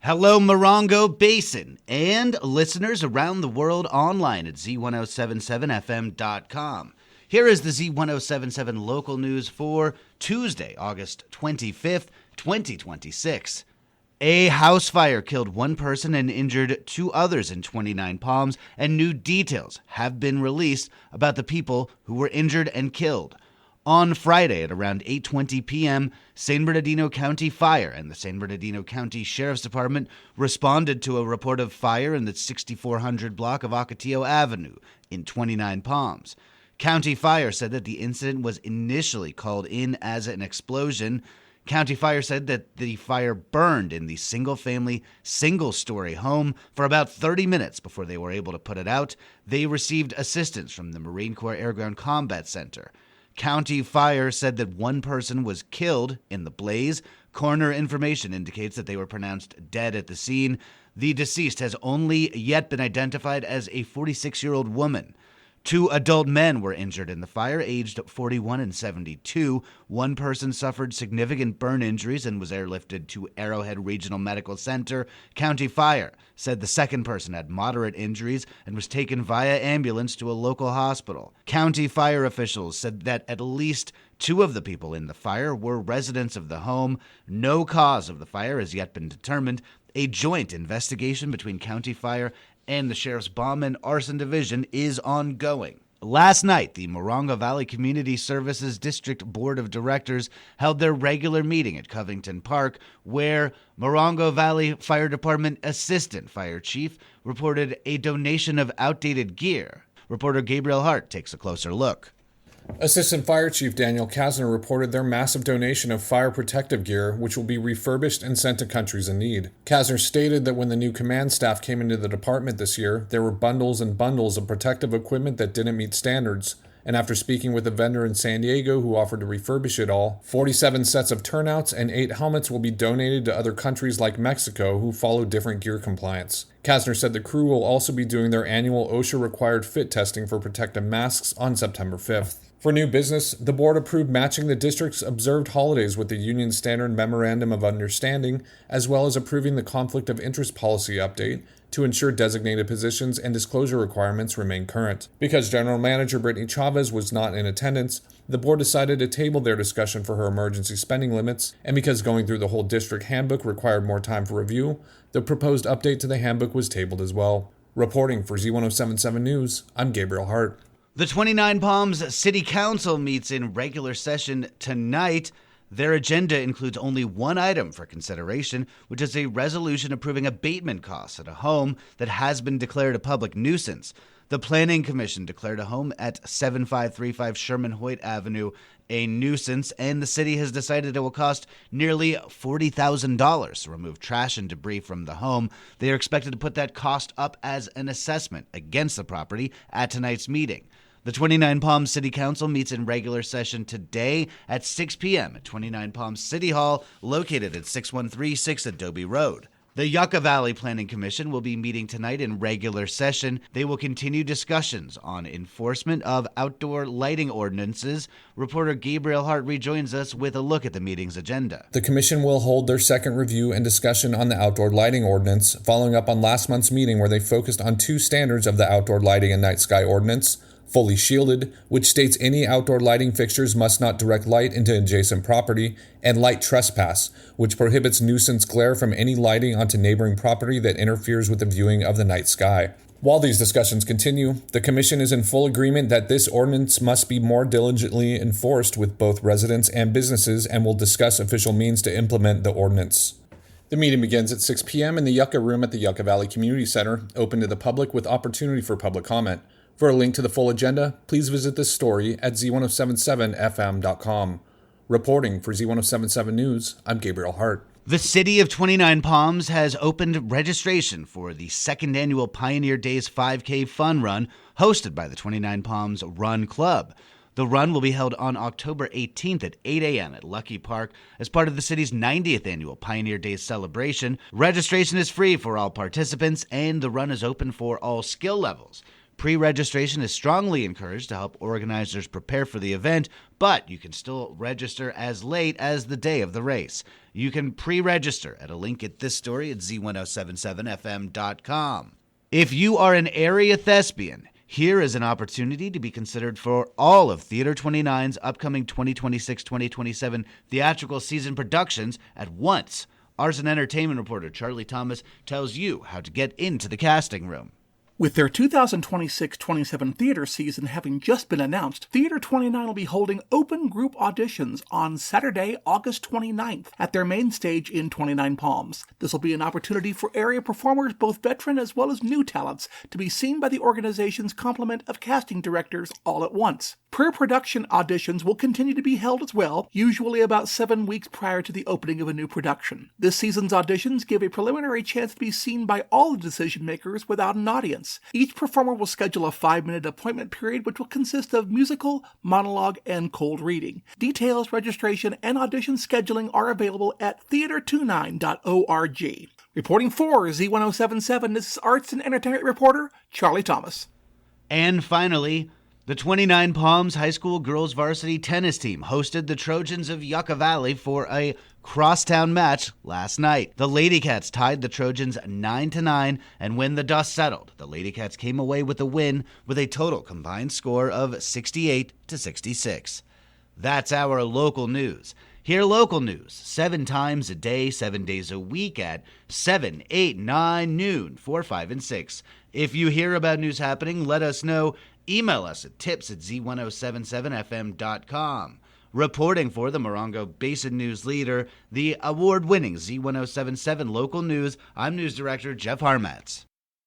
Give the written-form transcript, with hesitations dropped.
Hello, Morongo Basin, and listeners around the world online at Z107.7 FM.com. Here is the Z107.7 Local news for Tuesday, August 25th, 2026. A house fire killed one person and injured two others in 29 Palms, and new details have been released about the people who were injured and killed. On Friday at around 8:20 p.m., San Bernardino County Fire and the San Bernardino County Sheriff's Department responded to a report of fire in the 6400 block of Ocotillo Avenue in 29 Palms. County Fire said that the incident was initially called in as an explosion. County Fire said that the fire burned in the single-family, single-story home for about 30 minutes before they were able to put it out. They received assistance from the Marine Corps Air Ground Combat Center. County Fire said that one person was killed in the blaze. Coroner information indicates that they were pronounced dead at the scene. The deceased has only yet been identified as a 46-year-old woman. Two adult men were injured in the fire, aged 41 and 72. One person suffered significant burn injuries and was airlifted to Arrowhead Regional Medical Center. County Fire said the second person had moderate injuries and was taken via ambulance to a local hospital. County Fire officials said that at least two of the people in the fire were residents of the home. No cause of the fire has yet been determined. A joint investigation between County Fire and the Sheriff's Bomb and Arson Division is ongoing. Last night, the Morongo Valley Community Services District Board of Directors held their regular meeting at Covington Park, where Morongo Valley Fire Department Assistant Fire Chief reported a donation of outdated gear. Reporter Gabriel Hart takes a closer look. Assistant Fire Chief Daniel Kasner reported their massive donation of fire protective gear, which will be refurbished and sent to countries in need. Kasner stated that when the new command staff came into the department this year, there were bundles and bundles of protective equipment that didn't meet standards. And after speaking with a vendor in San Diego who offered to refurbish it all, 47 sets of turnouts and 8 helmets will be donated to other countries like Mexico who follow different gear compliance. Kasner said the crew will also be doing their annual OSHA-required fit testing for protective masks on September 5th. For new business, the board approved matching the district's observed holidays with the Union Standard Memorandum of Understanding, as well as approving the Conflict of Interest Policy update to ensure designated positions and disclosure requirements remain current. Because General Manager Brittany Chavez was not in attendance, the board decided to table their discussion for her emergency spending limits, and because going through the whole district handbook required more time for review, the proposed update to the handbook was tabled as well. Reporting for Z107.7 News, I'm Gabriel Hart. The 29 Palms City Council meets in regular session tonight. Their agenda includes only one item for consideration, which is a resolution approving abatement costs at a home that has been declared a public nuisance. The Planning Commission declared a home at 7535 Sherman Hoyt Avenue a nuisance, and the city has decided it will cost nearly $40,000 to remove trash and debris from the home. They are expected to put that cost up as an assessment against the property at tonight's meeting. The 29 Palms City Council meets in regular session today at 6 p.m. at 29 Palms City Hall, located at 6136 Adobe Road. The Yucca Valley Planning Commission will be meeting tonight in regular session. They will continue discussions on enforcement of outdoor lighting ordinances. Reporter Gabriel Hart rejoins us with a look at the meeting's agenda. The commission will hold their second review and discussion on the outdoor lighting ordinance, following up on last month's meeting where they focused on two standards of the outdoor lighting and night sky ordinance: fully shielded, which states any outdoor lighting fixtures must not direct light into adjacent property, and light trespass, which prohibits nuisance glare from any lighting onto neighboring property that interferes with the viewing of the night sky. While these discussions continue, the Commission is in full agreement that this ordinance must be more diligently enforced with both residents and businesses, and will discuss official means to implement the ordinance. The meeting begins at 6 p.m. in the Yucca Room at the Yucca Valley Community Center, open to the public with opportunity for public comment. For a link to the full agenda, please visit this story at Z107.7 FM.com. Reporting for Z107.7 News, I'm Gabriel Hart. The city of 29 Palms has opened registration for the second annual Pioneer Days 5K Fun Run hosted by the 29 Palms Run Club. The run will be held on October 18th at 8 a.m. at Lucky Park as part of the city's 90th annual Pioneer Days celebration. Registration is free for all participants, and the run is open for all skill levels. Pre-registration is strongly encouraged to help organizers prepare for the event, but you can still register as late as the day of the race. You can pre-register at a link at this story at Z107.7 FM.com. If you are an area thespian, here is an opportunity to be considered for all of Theater 29's upcoming 2026-2027 theatrical season productions at once. Arts and Entertainment reporter Charlie Thomas tells you how to get into the casting room. With their 2026-27 theater season having just been announced, Theater 29 will be holding open group auditions on Saturday, August 29th at their main stage in 29 Palms. This will be an opportunity for area performers, both veteran as well as new talents, to be seen by the organization's complement of casting directors all at once. Pre-production auditions will continue to be held as well, usually about 7 weeks prior to the opening of a new production. This season's auditions give a preliminary chance to be seen by all the decision makers without an audience. Each performer will schedule a 5-minute appointment period which will consist of musical, monologue, and cold reading. Details, registration, and audition scheduling are available at theater29.org. Reporting for Z107.7, this is Arts and Entertainment reporter Charlie Thomas. And finally, the 29 Palms High School girls varsity tennis team hosted the Trojans of Yucca Valley for a crosstown match last night. The Lady Cats tied the Trojans 9-9, and when the dust settled, the Lady Cats came away with a win with a total combined score of 68-66. That's our local news. Hear local news 7 times a day, 7 days a week at 7, 8, 9, noon, 4, 5, and 6. If you hear about news happening, let us know. Email us at tips@Z107.7 FM.com. Reporting for the Morongo Basin News Leader, the award-winning Z107.7 Local News, I'm News Director Jeff Harmatz.